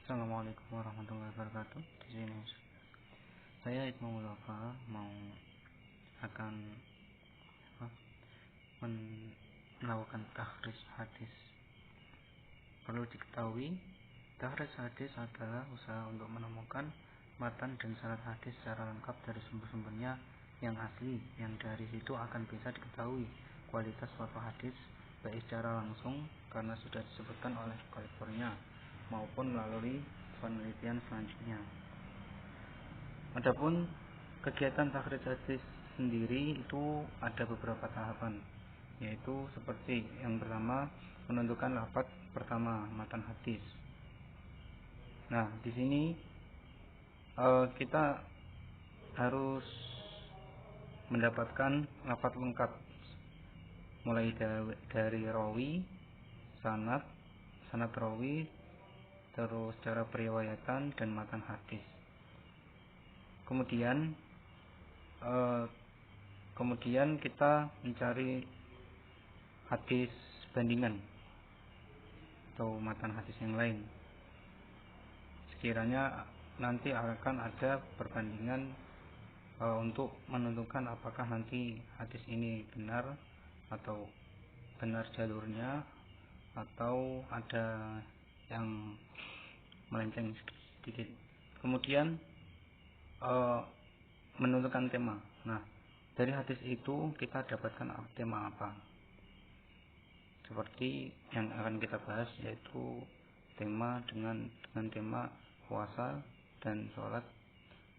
Assalamualaikum warahmatullahi wabarakatuh. Di sini saya Ibnu Mustafa akan melakukan takhrij hadis. Perlu diketahui, takhrij hadis adalah usaha untuk menemukan matan dan syarat hadis secara lengkap dari sumber-sumbernya yang asli, yang dari situ akan bisa diketahui kualitas suatu hadis baik secara langsung karena sudah disebutkan oleh kolektornya maupun melalui penelitian selanjutnya. Adapun kegiatan takhrij hadis sendiri itu ada beberapa tahapan, yaitu seperti yang pertama menentukan lafaz pertama matan hadis. Nah, di sini kita harus mendapatkan lafaz lengkap mulai dari rawi, sanad rawi, terus cara periwayatan dan matan hadis. Kemudian kita mencari hadis bandingan atau matan hadis yang lain. Sekiranya nanti akan ada perbandingan untuk menentukan apakah nanti hadis ini benar atau benar jalurnya atau ada yang melenceng sedikit. Kemudian menentukan tema. Nah, dari hadis itu kita dapatkan tema apa? Seperti yang akan kita bahas, yaitu tema dengan tema puasa dan sholat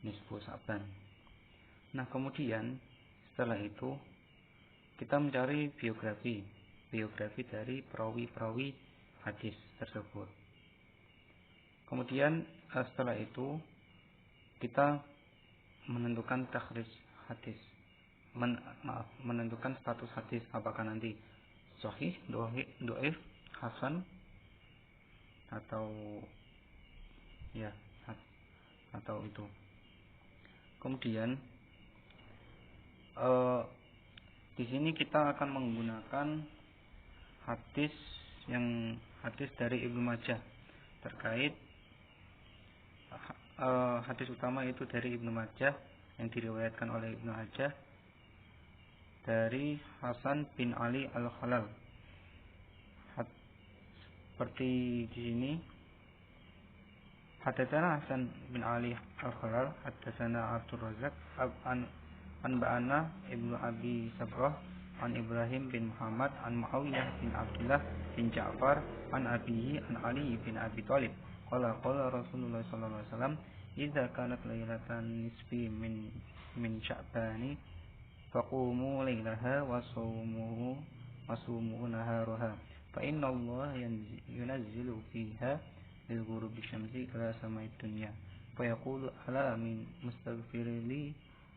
nisfu Sa'ban. Nah, kemudian setelah itu kita mencari biografi dari perawi hadis tersebut. Kemudian setelah itu kita menentukan takhrij hadis, menentukan status hadis, apakah nanti sahih, dhaif, hasan atau itu. Kemudian di sini kita akan menggunakan hadis dari Ibnu Majah terkait hadis utama itu dari Ibnu Majah yang diriwayatkan oleh Ibnu Majah dari Hasan bin Ali Al-Khalal. Seperti di sini, Hadatsana Hasan bin Ali Al-Khalal, hadatsana Abdul Razak an Ba'ana Ibnu Abi Sabrah an Ibrahim bin Muhammad an Muawiyah bin Abdullah bin Ja'far an abihi an Ali bin Abi Thalib. Qala Rasulullah sallallahu alaihi wasallam, "Idza kanat lailatan nisfi min Sya'bani faqumu lailaha wa sumu naharaha. Fa inna Allah yunazzilu fiha lil ghurubi syamsi ila sama'id dunya. Fa yaqulu ala min mustaghfir li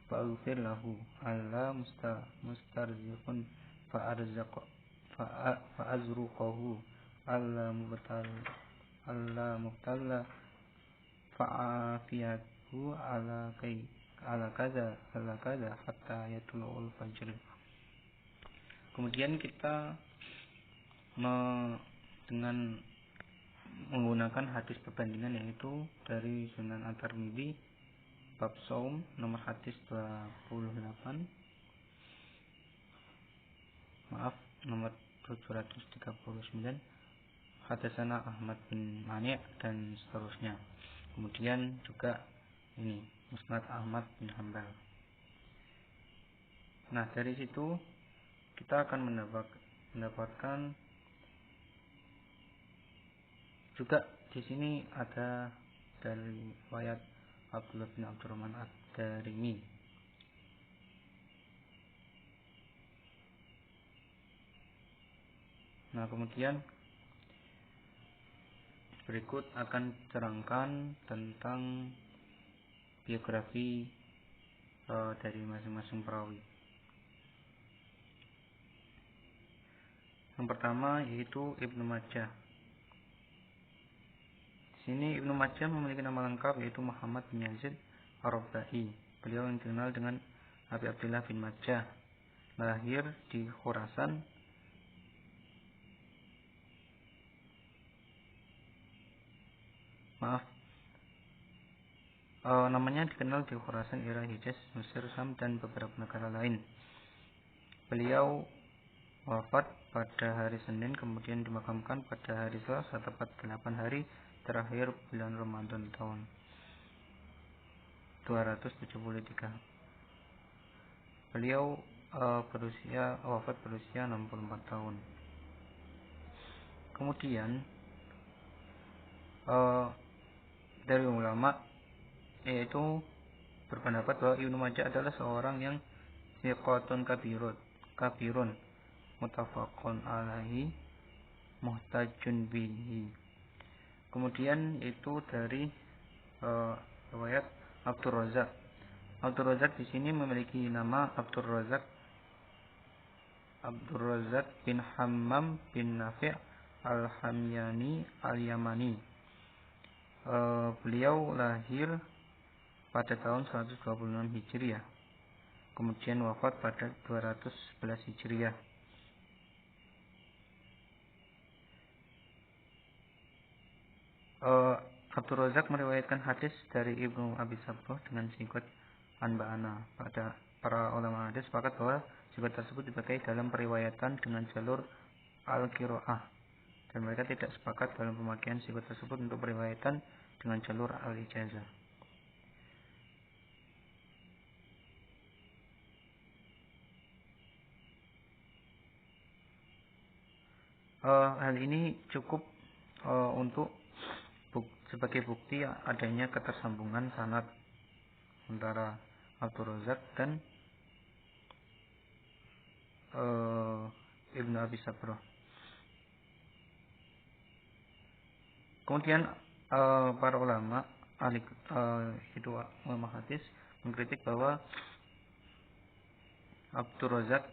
fa aghfir lahu, alla mustarziqun fa azruqahu, alla mubtala fa'afiyatuhu ala kaza hatta yatlu'ul fajr." Kemudian kita dengan menggunakan hadis perbandingan, yaitu dari Sunan At-Tirmidzi bab saum nomor hadis 28, nomor 739, hadatsana Ahmad bin Mani' dan seterusnya. Kemudian juga ini Musnad Ahmad bin Hanbal. Nah, dari situ kita akan mendapatkan juga di sini ada dari riwayat Abdullah bin Abdurrahman Ad-Darimi. Nah, kemudian berikut akan terangkan tentang biografi dari masing-masing perawi. Yang pertama yaitu Ibnu Majah. Di sini Ibnu Majah memiliki nama lengkap yaitu Muhammad bin Yazid Ar-Rabai. Beliau yang dikenal dengan Abi Abdullah bin Majah, lahir di Khurasan namanya dikenal di Khurasan, Irak, Hijaz, Mesir, Sam, dan beberapa negara lain. Beliau wafat pada hari Senin, kemudian dimakamkan pada hari Selasa, tepat 8 hari terakhir bulan Ramadan tahun 273. Beliau wafat berusia 64 tahun. Kemudian dari ulama yaitu berpendapat bahwa Ibnu Majah adalah seorang yang thiqatun kabirun muttafaqun alaihi muhtajun bihi. Kemudian itu dari riwayat Abdur Razak. Abdur Razak di sini memiliki nama Abdur Razak bin Hammam bin Nafi' al-Hamyani al-Yamani. Beliau lahir pada tahun 126 Hijriah, kemudian wafat pada 211 Hijriah. Abdur Razak meriwayatkan hadis dari Ibnu Abi Sabroh dengan singkat anba'ana. Pada para ulama hadis sepakat bahwa singkat tersebut dipakai dalam periwayatan dengan jalur al-qiraah, dan mereka tidak sepakat dalam pemakaian singkat tersebut untuk periwayatan dengan jalur al-ijazah. Hal ini cukup untuk sebagai bukti adanya ketersambungan sanad antara Abdur Razak dan Ibnu Abi Sabroh. Kemudian para ulama itu ulama hadis mengkritik bahwa Abdur Razak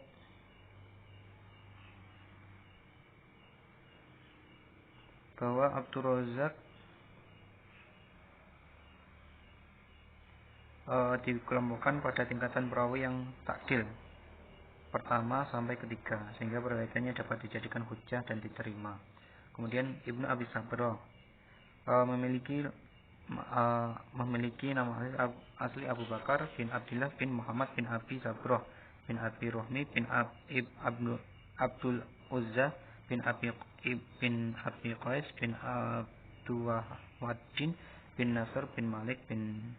dikelompokkan pada tingkatan perawi yang takdil pertama sampai ketiga, sehingga periwayatannya dapat dijadikan hujjah dan diterima. Kemudian Ibnu Abi Sabroh memiliki nama asli Abu Bakar bin Abdullah bin Muhammad bin Abi Sabroh bin Abi Rohmi bin Abdul Uzza bin Abi Qais bin Abduwaddin bin Nasr bin Malik bin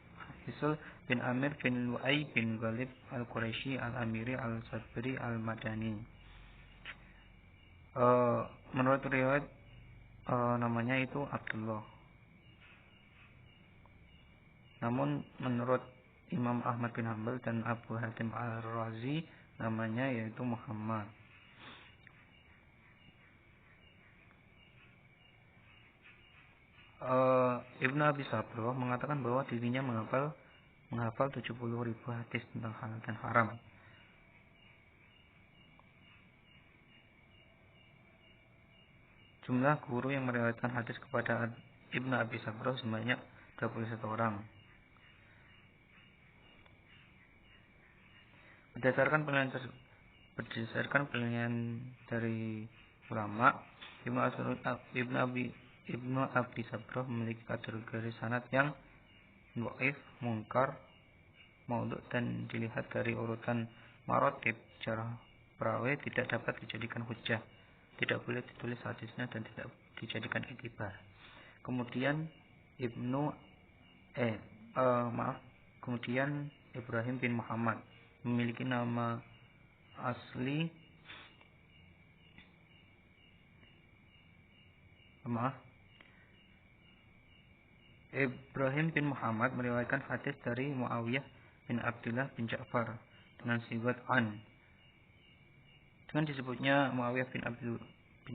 Hisl bin Amir bin Lu'ay bin Ghalib al-Quraisy al-Amiri al-Sabri al-Madani. Menurut riwayat namanya itu Abdullah. Namun menurut Imam Ahmad bin Hanbal dan Abu Hatim al-Razi namanya yaitu Muhammad. Ibnu Abi Sabroh mengatakan bahwa dirinya menghafal 70.000 hadis tentang halal dan haram. Jumlah guru yang meriwayatkan hadis kepada Ibnu Abi Sabroh sebanyak 21 orang. Berdasarkan penilaian dari ulama, Ibnu Abi Sabroh memiliki kategori sanad yang dhaif, munkar, maudhu, dan dilihat dari urutan marotib cara perawi tidak dapat dijadikan hujjah, tidak boleh ditulis hadisnya dan tidak dijadikan iktibar. Kemudian Kemudian Ibrahim bin Muhammad memiliki nama asli Ibrahim bin Muhammad meriwayatkan hadis dari Muawiyah bin Abdullah bin Ja'far dengan sigat an. Dengan disebutnya Muawiyah bin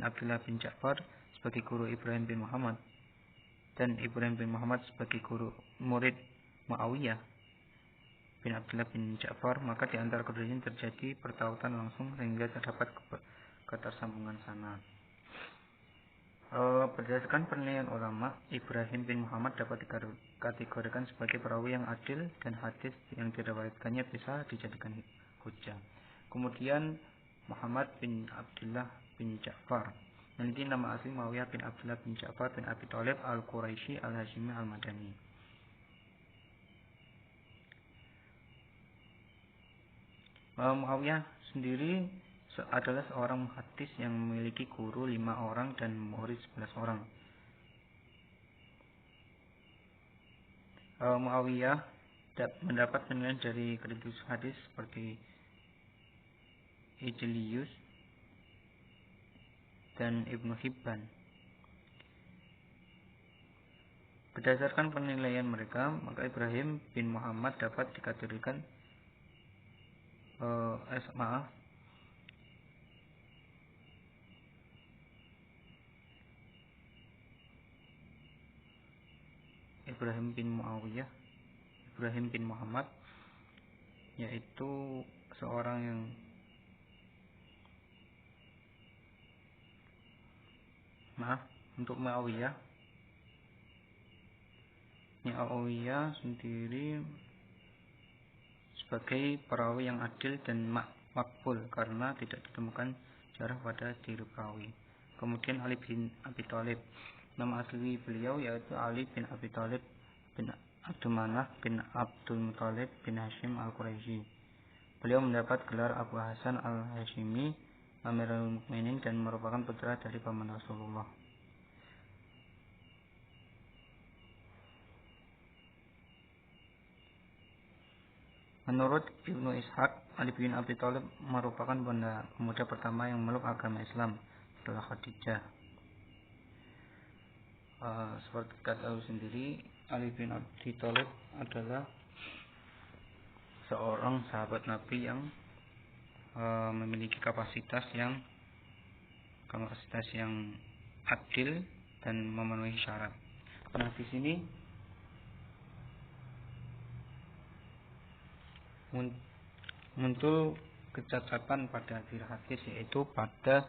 Abdullah bin Ja'far sebagai guru Ibrahim bin Muhammad dan Ibrahim bin Muhammad sebagai guru murid Muawiyah bin Abdullah bin Ja'far, maka di antara keduanya terjadi pertautan langsung sehingga terdapat ketersambungan sanad. Berdasarkan penilaian ulama, Ibrahim bin Muhammad dapat dikategorikan sebagai perawi yang adil dan hadis yang diriwayatkannya bisa dijadikan hujjah. Kemudian Muhammad bin Abdullah bin Ja'far memiliki nama asli Muawiyah bin Abdullah bin Ja'far bin Abi Thalib al-Quraisy al-Hashimi al-Madani. Muawiyah sendiri adalah seorang muhaddits yang memiliki guru 5 orang dan murid 11 orang. Muawiyah mendapat penilaian dari kritikus hadis seperti Ijliyus dan Ibnu Hibban. Berdasarkan penilaian mereka, maka Ibrahim bin Muhammad dapat dikategorikan Ibrahim bin Muhammad yaitu seorang yang untuk Muawiyah sendiri sebagai perawi yang adil dan makbul karena tidak ditemukan jarah pada diri perawi. Kemudian Ali bin Abi Thalib, nama asli beliau yaitu Ali bin Abi Thalib bin Abdul Manaf bin Abdul Muthalib bin Hashim al-Quraisy. Beliau mendapat gelar Abu Hasan al-Hashimi Amirul Mukminin dan merupakan putra dari paman Rasulullah. Menurut Ibnu Ishaq, Ali bin Abi Thalib merupakan pemuda pertama yang memeluk agama Islam setelah Khadijah. Seperti kita tahu sendiri, Ali bin Abi Thalib adalah seorang sahabat Nabi yang memiliki kapasitas yang adil dan memenuhi syarat. Nah, di sini muncul kecacatan pada hadis yaitu pada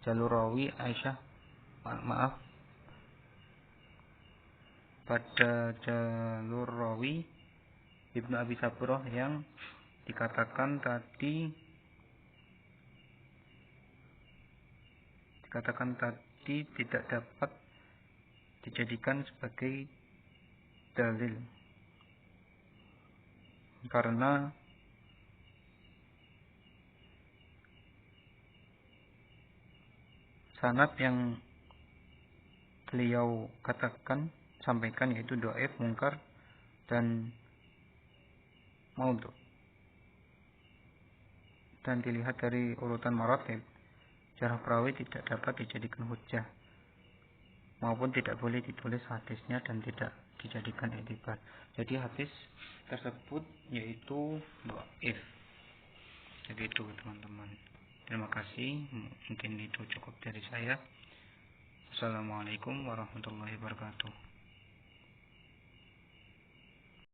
jalur rawi pada jalur rawi Ibnu Abi Sabrah yang dikatakan tadi tidak dapat dijadikan sebagai dalil karena sanad yang beliau sampaikan yaitu dhaif, mungkar dan maudhu. Dan dilihat dari urutan maratib, jarah perawi tidak dapat dijadikan hujjah maupun tidak boleh ditulis hadisnya dan tidak dijadikan i'tibar. Jadi hadis tersebut yaitu dhaif. Jadi itu teman-teman. Terima kasih. Mungkin itu cukup dari saya. Assalamualaikum warahmatullahi wabarakatuh.